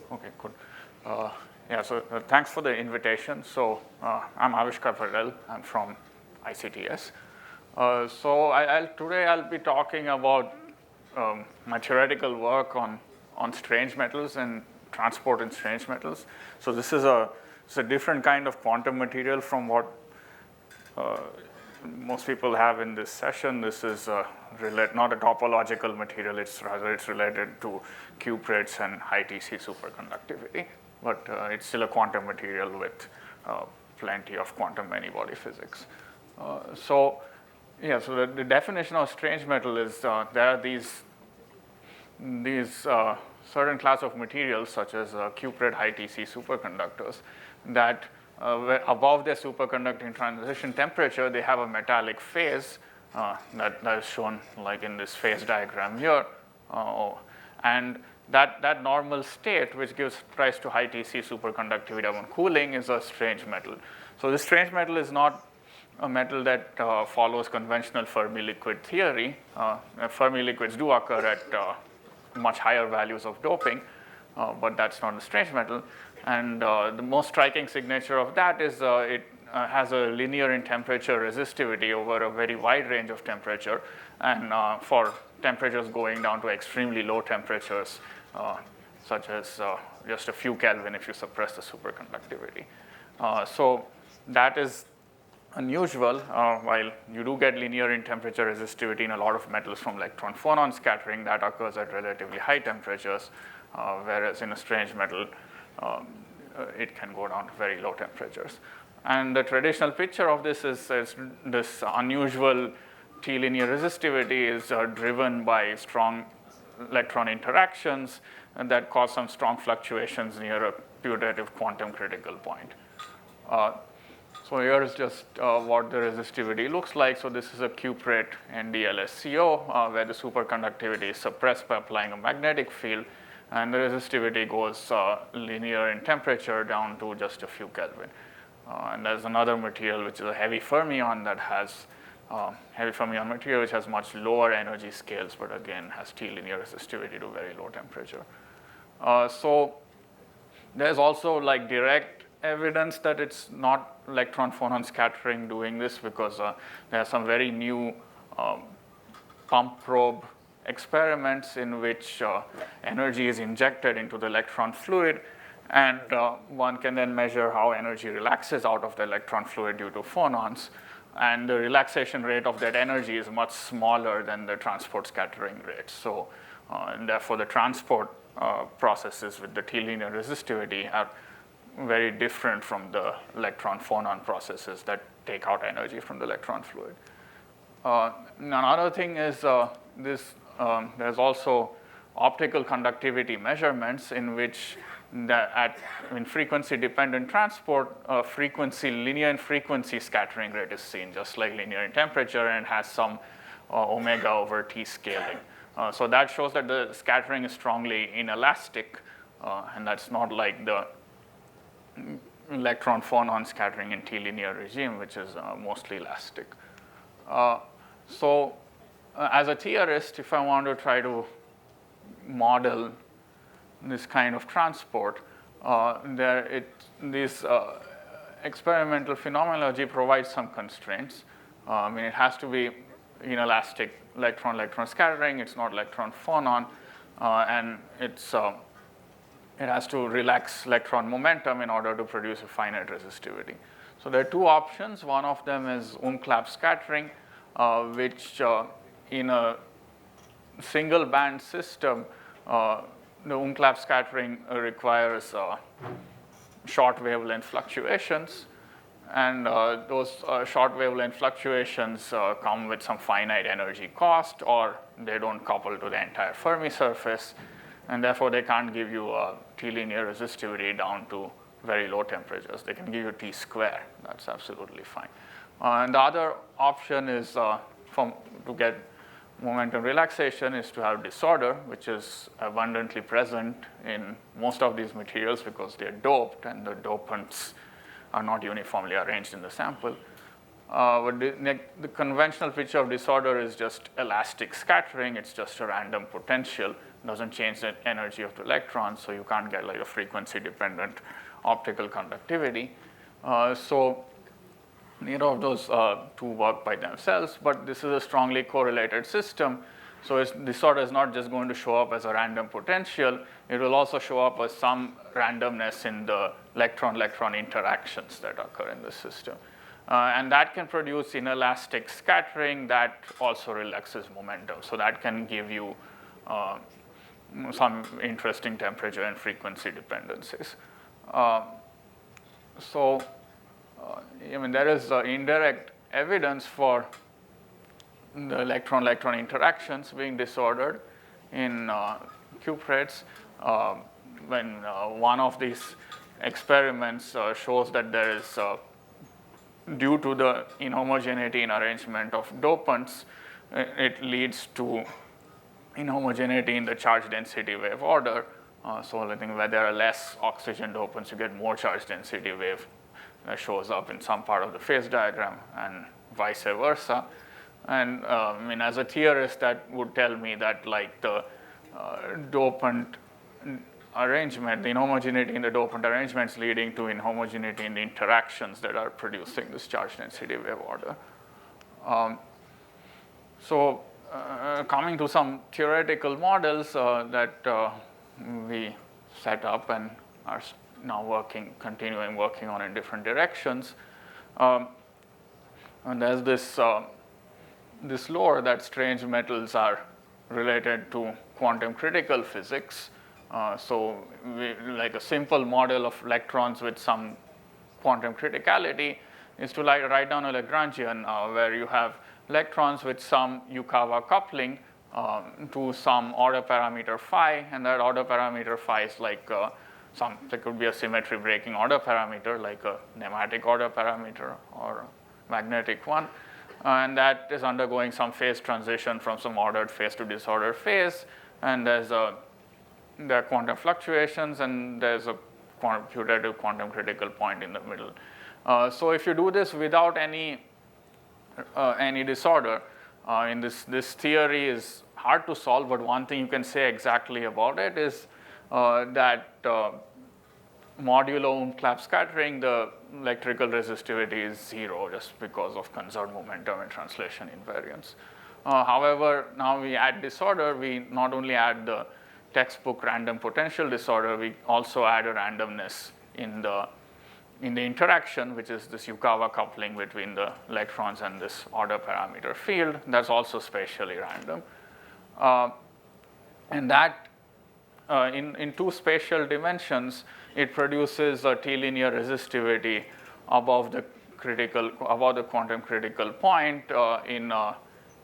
Okay, good. So thanks for the invitation. So I'm Avishkar Patel. I'm from ICTS. Today I'll be talking about my theoretical work on strange metals and transport in strange metals. So this is it's a different kind of quantum material from what most people have in this session. This is not a topological material. It's related to cuprates and high TC superconductivity, but it's still a quantum material with plenty of quantum many-body physics. So the definition of strange metal is there are these certain class of materials, such as cuprate high TC superconductors, that above their superconducting transition temperature, they have a metallic phase that is shown like in this phase diagram here. And that normal state, which gives rise to high TC superconductivity upon cooling, is a strange metal. So this strange metal is not a metal that follows conventional Fermi liquid theory. Fermi liquids do occur at much higher values of doping, but that's not a strange metal. And the most striking signature of that is it has a linear in temperature resistivity over a very wide range of temperature, and for temperatures going down to extremely low temperatures, such as just a few Kelvin if you suppress the superconductivity. So that is unusual. While you do get linear in temperature resistivity in a lot of metals from electron-phonon scattering, that occurs at relatively high temperatures, whereas in a strange metal, it can go down to very low temperatures. And the traditional picture of this is this unusual T-linear resistivity is driven by strong electron interactions that cause some strong fluctuations near a putative quantum critical point. So here is just what the resistivity looks like. So this is a cuprate NdLsCO, where the superconductivity is suppressed by applying a magnetic field, and the resistivity goes linear in temperature down to just a few Kelvin. And there's another material, which is a heavy fermion that has heavy fermion material, which has much lower energy scales, but again has T-linear resistivity to very low temperature. So there's also direct evidence that it's not electron-phonon scattering doing this, because there are some very new pump probe experiments in which energy is injected into the electron fluid, and one can then measure how energy relaxes out of the electron fluid due to phonons, and the relaxation rate of that energy is much smaller than the transport scattering rate. So and therefore the transport processes with the T-linear resistivity are very different from the electron-phonon processes that take out energy from the electron fluid. Another thing is there's also optical conductivity measurements in which in frequency-dependent transport, linear in frequency scattering rate is seen, just like linear in temperature, and has some omega over T scaling. So that shows that the scattering is strongly inelastic, and that's not like the electron-phonon scattering in T-linear regime, which is mostly elastic. So as a theorist, if I want to try to model this kind of transport, this experimental phenomenology provides some constraints. It has to be inelastic electron-electron scattering. It's not electron-phonon, and it has to relax electron momentum in order to produce a finite resistivity. So there are two options. One of them is Umklapp scattering, which in a single band system, the Umklapp scattering requires short wavelength fluctuations, and those short wavelength fluctuations come with some finite energy cost, or they don't couple to the entire Fermi surface, and therefore they can't give you a T-linear resistivity down to very low temperatures. They can give you T square. That's absolutely fine. And the other option is to get momentum relaxation is to have disorder, which is abundantly present in most of these materials because they're doped and the dopants are not uniformly arranged in the sample. But the conventional picture of disorder is just elastic scattering. It's just a random potential doesn't change the energy of the electrons, so you can't get like a frequency-dependent optical conductivity. So neither of those two work by themselves, but this is a strongly correlated system. So disorder is not just going to show up as a random potential, it will also show up as some randomness in the electron-electron interactions that occur in the system. And that can produce inelastic scattering that also relaxes momentum. So that can give you some interesting temperature and frequency dependencies. There is indirect evidence for the electron-electron interactions being disordered in cuprates. When one of these experiments shows that there is, due to the inhomogeneity in arrangement of dopants, it leads to inhomogeneity in the charge density wave order. So I think where there are less oxygen dopants, you get more charge density wave that shows up in some part of the phase diagram, and vice versa. And as a theorist, that would tell me that like the dopant arrangement, the inhomogeneity in the dopant arrangements leading to inhomogeneity in the interactions that are producing this charge density wave order. Coming to some theoretical models that we set up and are now continuing working on in different directions. And there's this lore that strange metals are related to quantum critical physics. Like a simple model of electrons with some quantum criticality is to write down a Lagrangian where you have electrons with some Yukawa coupling to some order parameter phi, and that order parameter phi is like there could be a symmetry breaking order parameter, like a nematic order parameter or a magnetic one, and that is undergoing some phase transition from some ordered phase to disordered phase, and there are quantum fluctuations, and there's a putative quantum critical point in the middle. So if you do this without any disorder, in this theory is hard to solve, but one thing you can say exactly about it is that modulo Umklapp scattering, the electrical resistivity is 0 just because of conserved momentum and translation invariance. However, now we add disorder, we not only add the textbook random potential disorder, we also add a randomness in the interaction, which is this Yukawa coupling between the electrons and this order parameter field. That's also spatially random. And that, in two spatial dimensions, it produces a T-linear resistivity above the quantum critical point in a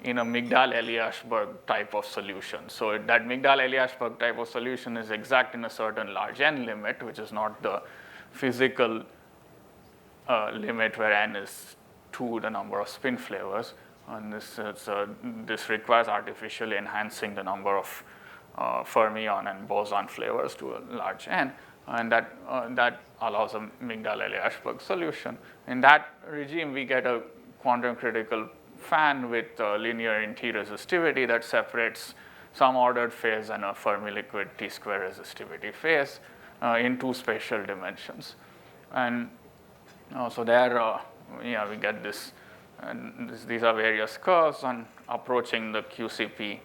Migdal-Eliashberg type of solution. So that Migdal-Eliashberg type of solution is exact in a certain large n limit, which is not the physical limit where n is 2 the number of spin flavors. And this requires artificially enhancing the number of fermion and boson flavors to a large n, and that allows a Migdal-Eliashberg solution. In that regime, we get a quantum critical fan with linear in T resistivity that separates some ordered phase and a Fermi liquid T square resistivity phase in two spatial dimensions. And so there, we get this, and these are various curves on approaching the QCP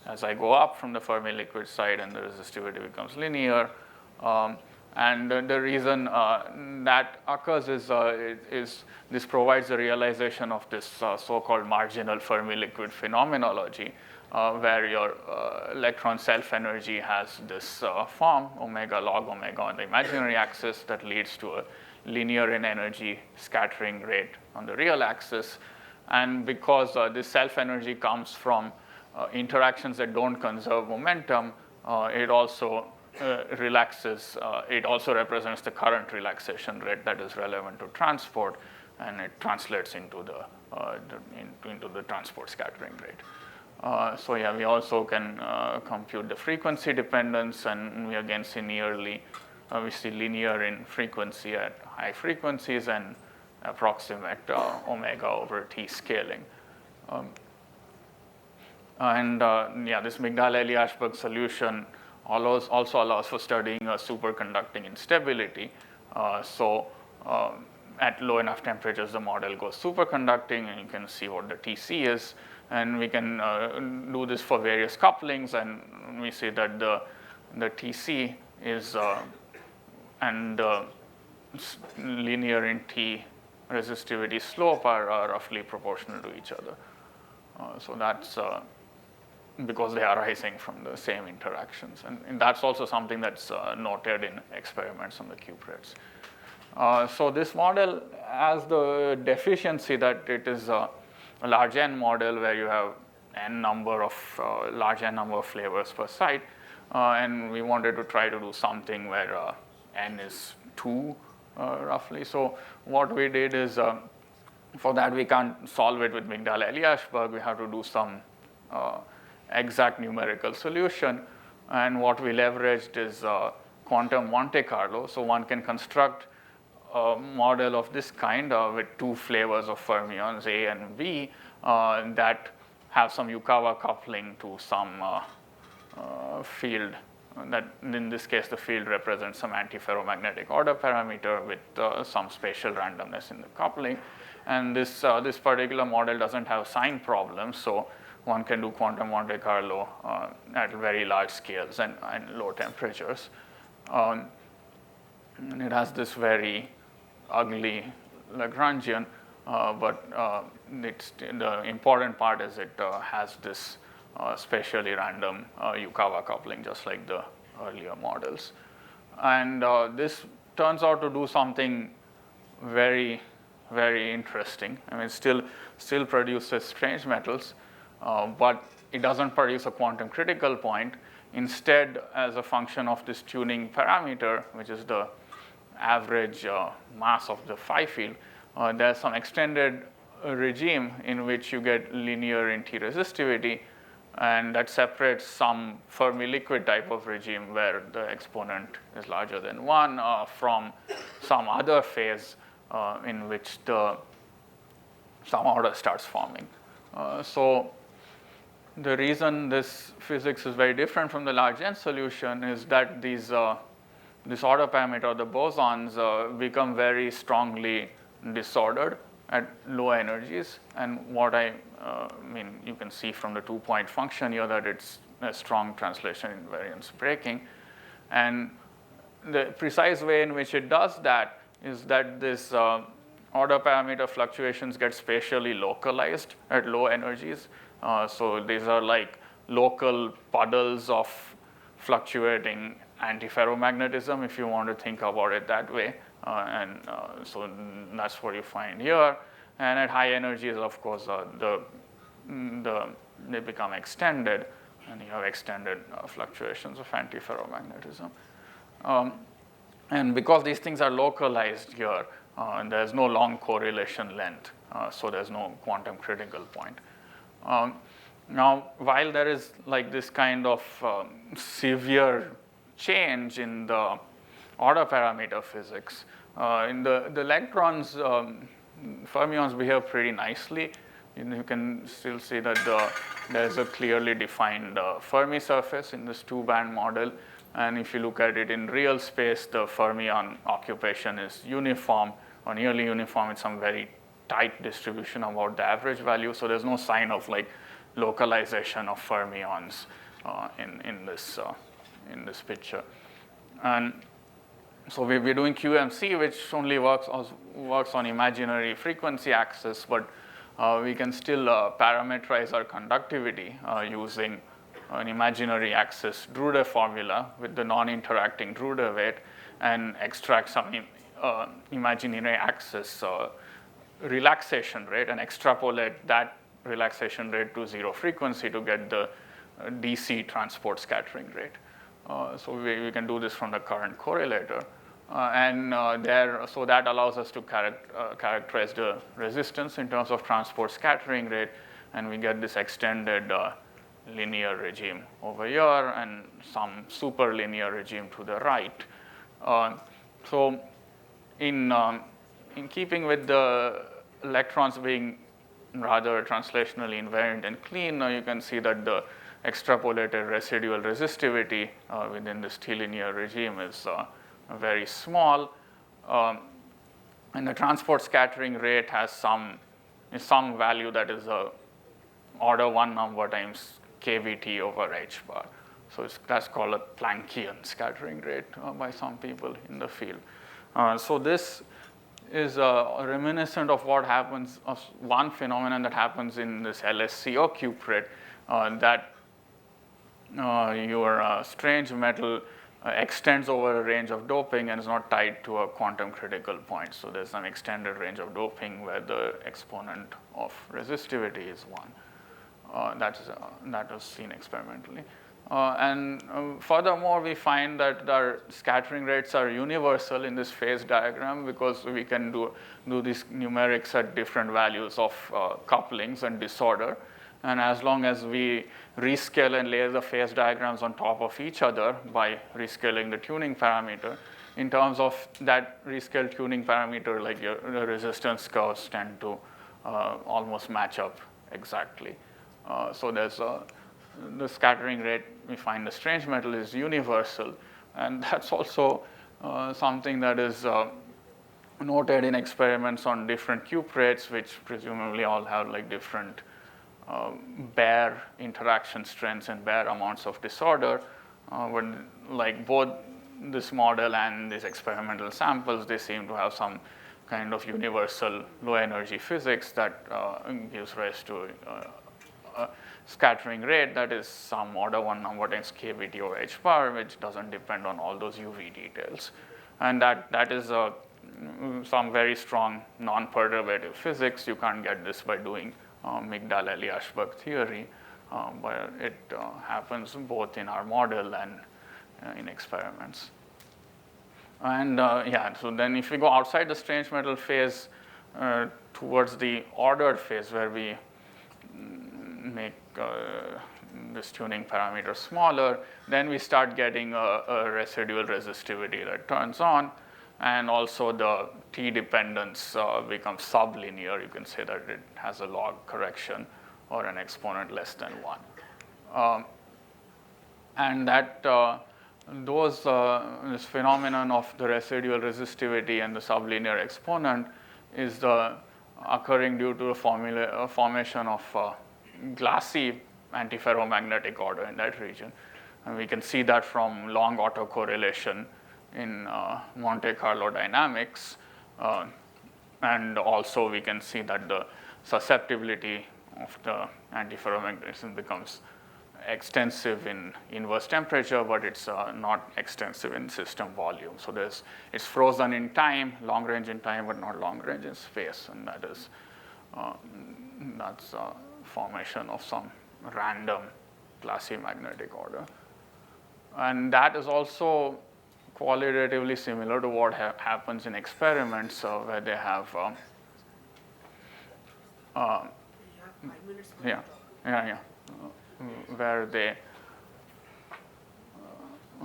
as I go up from the Fermi liquid side, and the resistivity becomes linear. And the reason that occurs is this provides a realization of this so-called marginal Fermi liquid phenomenology, where your electron self-energy has this form, omega log omega on the imaginary axis, that leads to a linear in energy scattering rate on the real axis. And because this self-energy comes from interactions that don't conserve momentum, it also relaxes, it also represents the current relaxation rate that is relevant to transport, and it translates into the transport scattering rate. So we also can compute the frequency dependence, and we again see we see linear in frequency at high frequencies and approximate omega over T scaling. And yeah, this Migdal-Eli-Ashberg solution also allows for studying superconducting instability. At low enough temperatures, the model goes superconducting, and you can see what the TC is. And we can do this for various couplings, and we see that the TC is and linear in T resistivity slope are roughly proportional to each other. So that's because they are arising from the same interactions. And that's also something that's noted in experiments on the cuprates. So this model has the deficiency that it is a large N model where you have large N number of flavors per site. And we wanted to try to do something where N is 2 roughly. So what we did is, for that we can't solve it with Migdal-Eli-Ashberg. We have to do some exact numerical solution. And what we leveraged is quantum Monte Carlo. So one can construct a model of this kind with 2 flavors of fermions, A and B, that have some Yukawa coupling to some field. That in this case, the field represents some antiferromagnetic order parameter with some spatial randomness in the coupling. And this particular model doesn't have sign problems, so one can do quantum Monte Carlo at very large scales and low temperatures. And it has this very ugly Lagrangian, but the important part is it has this spatially random Yukawa coupling, just like the earlier models. And this turns out to do something very, very interesting. I mean, it still produces strange metals, but it doesn't produce a quantum critical point. Instead, as a function of this tuning parameter, which is the average mass of the phi field, there's some extended regime in which you get linear in T resistivity, and that separates some Fermi liquid type of regime where the exponent is larger than 1 from some other phase in which some order starts forming. So the reason this physics is very different from the large N solution is that this order parameter, the bosons, become very strongly disordered at low energies. And what I mean, you can see from the 2-point function here that it's a strong translation invariance breaking. And the precise way in which it does that is that this order parameter fluctuations get spatially localized at low energies. So these are like local puddles of fluctuating antiferromagnetism, if you want to think about it that way. So that's what you find here. And at high energies, of course, they become extended, and you have extended fluctuations of antiferromagnetism. And because these things are localized here, there's no long correlation length, so there's no quantum critical point. Now, while there is like this kind of severe change in the order parameter physics, in the electrons, fermions behave pretty nicely. You can still see that there's a clearly defined Fermi surface in this 2-band model. And if you look at it in real space, the fermion occupation is uniform or nearly uniform with some very tight distribution about the average value. So there's no sign of like localization of fermions in this picture. And so we're doing QMC, which only works on imaginary frequency axis, but we can still parameterize our conductivity using an imaginary axis Drude formula with the non-interacting Drude weight, and extract some imaginary axis relaxation rate and extrapolate that relaxation rate to 0 frequency to get the DC transport scattering rate. So we can do this from the current correlator. So that allows us to characterize the resistance in terms of transport scattering rate, and we get this extended linear regime over here and some superlinear regime to the right. So in keeping with the electrons being rather translationally invariant and clean, you can see that the extrapolated residual resistivity within this T-linear regime is very small. And the transport scattering rate has some value that is order 1 number times kVt over h bar. So that's called a Planckian scattering rate by some people in the field. So this is reminiscent of what happens, of one phenomenon that happens in this LSCO cuprid, that your strange metal extends over a range of doping and is not tied to a quantum critical point. So there's an extended range of doping where the exponent of resistivity is 1. That was seen experimentally. And furthermore, we find that our scattering rates are universal in this phase diagram because we can do these numerics at different values of couplings and disorder. And as long as we rescale and layer the phase diagrams on top of each other by rescaling the tuning parameter, in terms of that rescaled tuning parameter, like the resistance curves tend to almost match up exactly. So there's the scattering rate, we find the strange metal is universal. And that's also something that is noted in experiments on different cuprates, which presumably all have like different bare interaction strengths and bare amounts of disorder. But like both this model and these experimental samples, they seem to have some kind of universal low energy physics that gives rise to scattering rate that is some order 1 number times kVt over h bar, which doesn't depend on all those UV details. And that is some very strong non-perturbative physics. You can't get this by doing Migdal-Eli-Ashberg theory, but it happens both in our model and in experiments. And so then if we go outside the strange metal phase towards the ordered phase where we make this tuning parameter smaller, then we start getting a residual resistivity that turns on, and also the T dependence becomes sublinear. You can say that it has a log correction or an exponent less than 1. And that this phenomenon of the residual resistivity and the sublinear exponent is occurring due to a formation of glassy antiferromagnetic order in that region. And we can see that from long autocorrelation in Monte Carlo dynamics. And also we can see that the susceptibility of the antiferromagnetism becomes extensive in inverse temperature, but it's not extensive in system volume. So it's frozen in time, long range in time, but not long range in space. And that's formation of some random glassy magnetic order. And that is also qualitatively similar to what happens in experiments where they have where they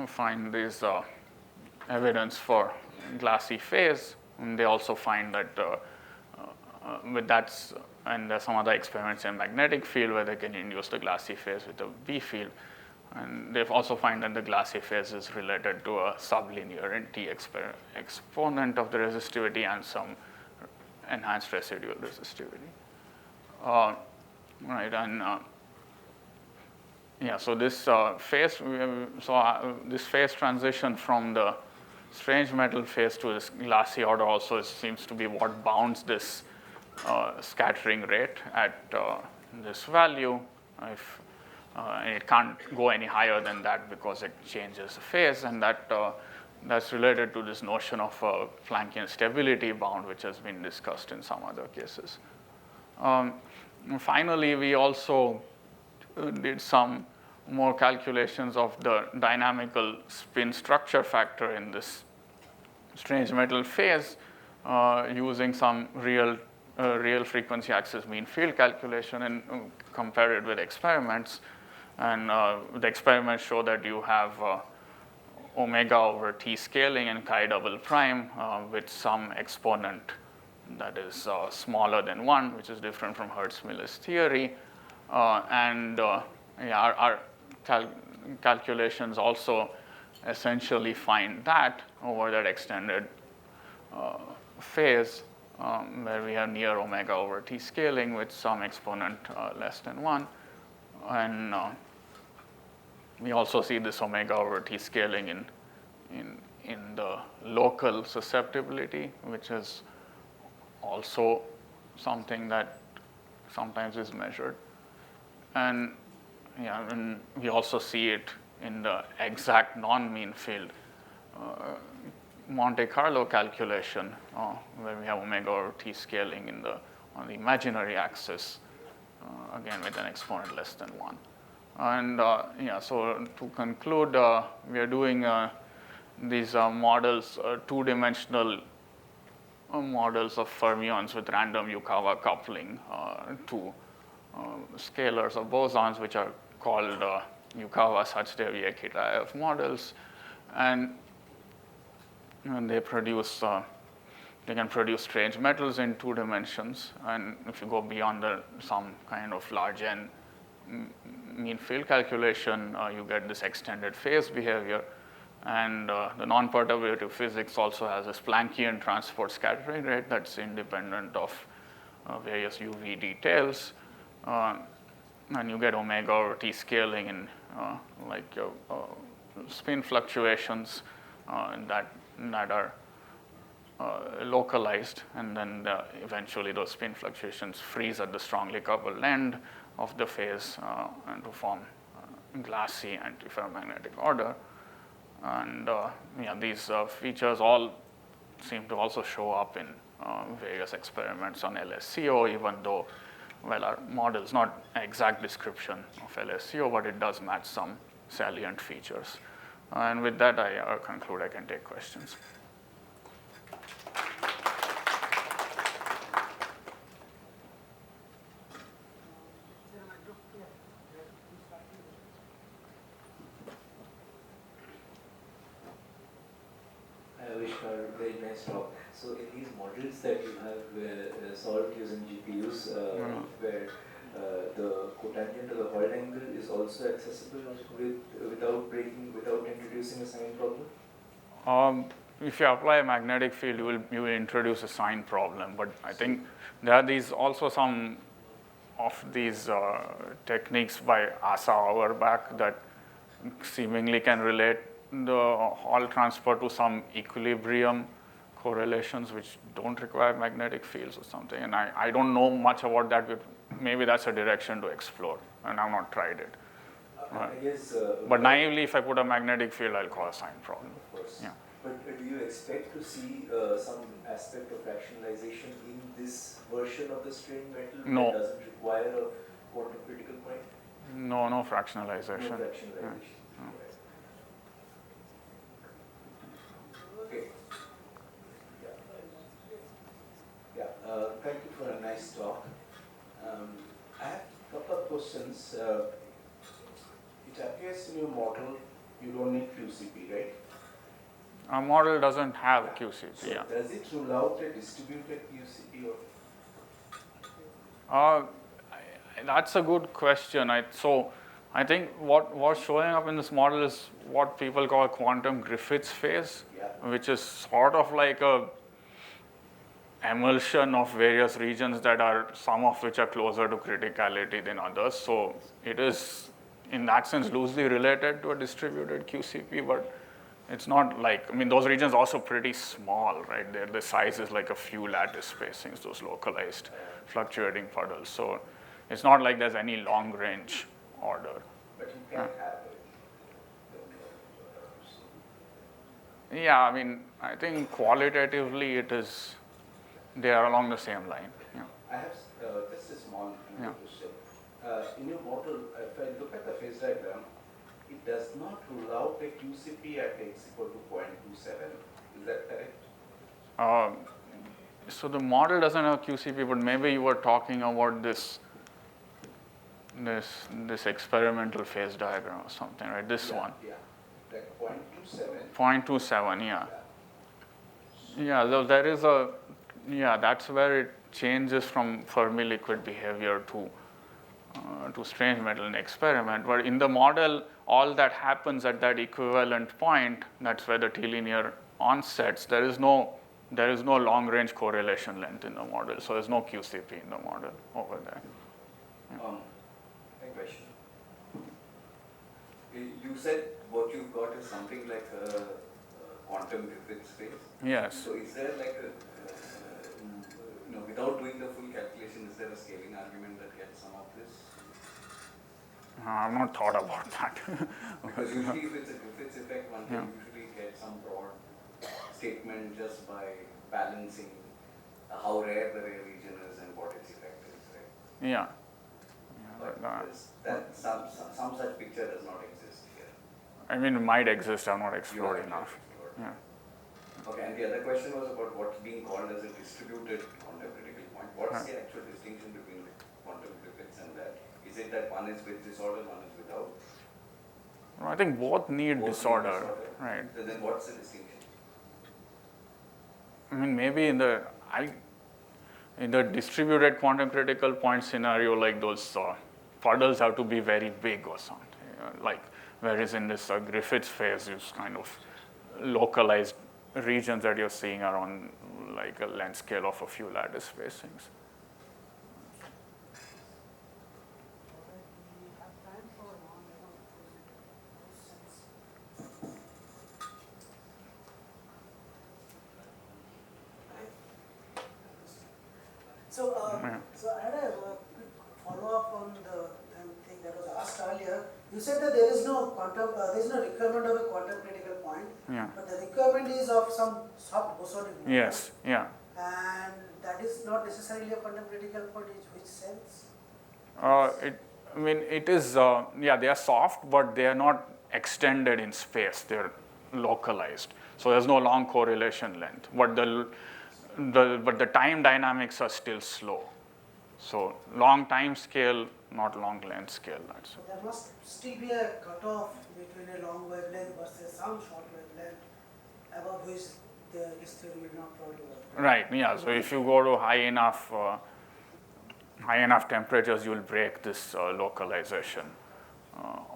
find this evidence for glassy phase. And they also find that and there's some other experiments in magnetic field where they can induce the glassy phase with a B field. And they've also find that the glassy phase is related to a sublinear and T exponent of the resistivity and some enhanced residual resistivity. So this this phase transition from the strange metal phase to this glassy order also seems to be what bounds this scattering rate at this value. It can't go any higher than that because it changes the phase, and that's related to this notion of Planckian stability bound, which has been discussed in some other cases. Finally, we also did some more calculations of the dynamical spin structure factor in this strange metal phase using some real frequency axis mean field calculation and compared it with experiments. And the experiments show that you have omega over T scaling and chi double prime with some exponent that is smaller than 1, which is different from Hertzmiller's theory. Yeah, our calculations also essentially find that over that extended phase where we have near omega over t scaling with some exponent less than 1. And we also see this omega over t scaling in the local susceptibility, which is also something that sometimes is measured. And yeah, and we also see it in the exact non-mean field Monte Carlo calculation, where we have omega over t scaling on the imaginary axis, again with an exponent less than 1. And yeah, so to conclude, we are doing these models, two-dimensional models of fermions with random Yukawa coupling to scalars of bosons, which are called Yukawa Sachdev-Yekitaev models, and they produce they can produce strange metals in 2 dimensions. And if you go beyond some kind of large n mean field calculation, you get this extended phase behavior. And the non-perturbative physics also has this Planckian transport scattering rate that's independent of various UV details. And you get omega over t scaling in spin fluctuations that are localized, and then eventually those spin fluctuations freeze at the strongly coupled end of the phase and to form glassy antiferromagnetic order. And yeah, these features all seem to also show up in various experiments on LSCO, even though, well, our model is not an exact description of LSCO, but it does match some salient features. And with that, I conclude. I can take questions. Very nice talk. So in these models that you have solved using GPUs, where the cotangent to the Hall angle is also accessible without introducing a sign problem? If you apply a magnetic field, you will introduce a sign problem. But I think there are also some of these techniques by Asa Auerbach that seemingly can relate the Hall transfer to some equilibrium correlations which don't require magnetic fields or something. And I don't know much about that, but maybe that's a direction to explore, and I've not tried it. I guess, but naively, if I put a magnetic field, I'll cause a sign problem. Of course. Yeah. But do you expect to see some aspect of fractionalization in this version of the strain metal No. that doesn't require a quantum critical point? No fractionalization. No fractionalization. Yeah. Okay. Yeah. Thank you for a nice talk. I have a couple of questions. It appears in your model you don't need QCP, right? Our model doesn't have QCP. So yeah. Does it rule out a distributed QCP? That's a good question. I think what's showing up in this model is what people call quantum Griffiths phase, which is sort of like a emulsion of various regions that are, some of which are closer to criticality than others. So it is, in that sense, loosely related to a distributed QCP, but it's not like, I mean, those regions are also pretty small, right? The size is like a few lattice spacings, those localized fluctuating puddles. So it's not like there's any long range order. But you can have it. Yeah, I mean, I think qualitatively they are along the same line. Yeah. I have just a small question. In your model, if I look at the phase diagram, it does not rule out a QCP at x equal to 0.27. Is that correct? So the model doesn't have QCP, but maybe you were talking about this experimental phase diagram or something, right? This one. Yeah, like 0.27. 0.27, yeah. Yeah, so there is a Yeah, that's where it changes from Fermi liquid behavior to strange metal in experiment. But in the model, all that happens at that equivalent point, that's where the T-linear onsets. There is no long-range correlation length in the model, so there's no QCP in the model over there. A question. You said what you've got is something like a quantum Griffith space. Yes. So is there like a, without doing the full calculation, is there a scaling argument that gets some of this? I've not thought about that. Because usually if it's a Griffiths effect, one can usually get some broad statement just by balancing how rare the rare region is and what its effect is, right? Yeah. But some such picture does not exist here. I mean, it might exist, I've not explored enough. Yeah. Okay, and the other question was about what's being called as a distributed quantum critical point. What's the actual distinction between quantum Griffiths and that? Is it that one is with disorder, one is without? No, I think both need disorder, right? So then what's the distinction? I mean, maybe in the distributed quantum critical point scenario, like those puddles have to be very big or something. Like, whereas in this Griffiths phase, it's kind of localized regions that you're seeing are on like a length scale of a few lattice spacings. So I had a quick follow-up on the thing that was asked earlier. You said that there is no requirement of a quantum critical point, but the requirement is of some soft bosonic number. Yes, yeah. And that is not necessarily a quantum critical point in which sense? It is, they are soft, but they are not extended in space. They're localized. So there's no long correlation length. But the time dynamics are still slow. So long time scale, not long length scale. So there must still be a cutoff between a long wavelength versus some short wavelength, above which this theory will not probably work. Right, yeah. So if you go to high enough temperatures, you'll break this localization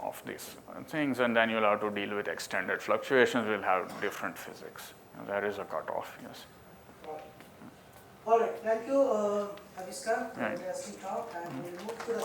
of these things, and then you'll have to deal with extended fluctuations. Will have different physics. There is a cutoff, yes. All right, thank you, Aviskar, for the interesting talk, and we'll move to the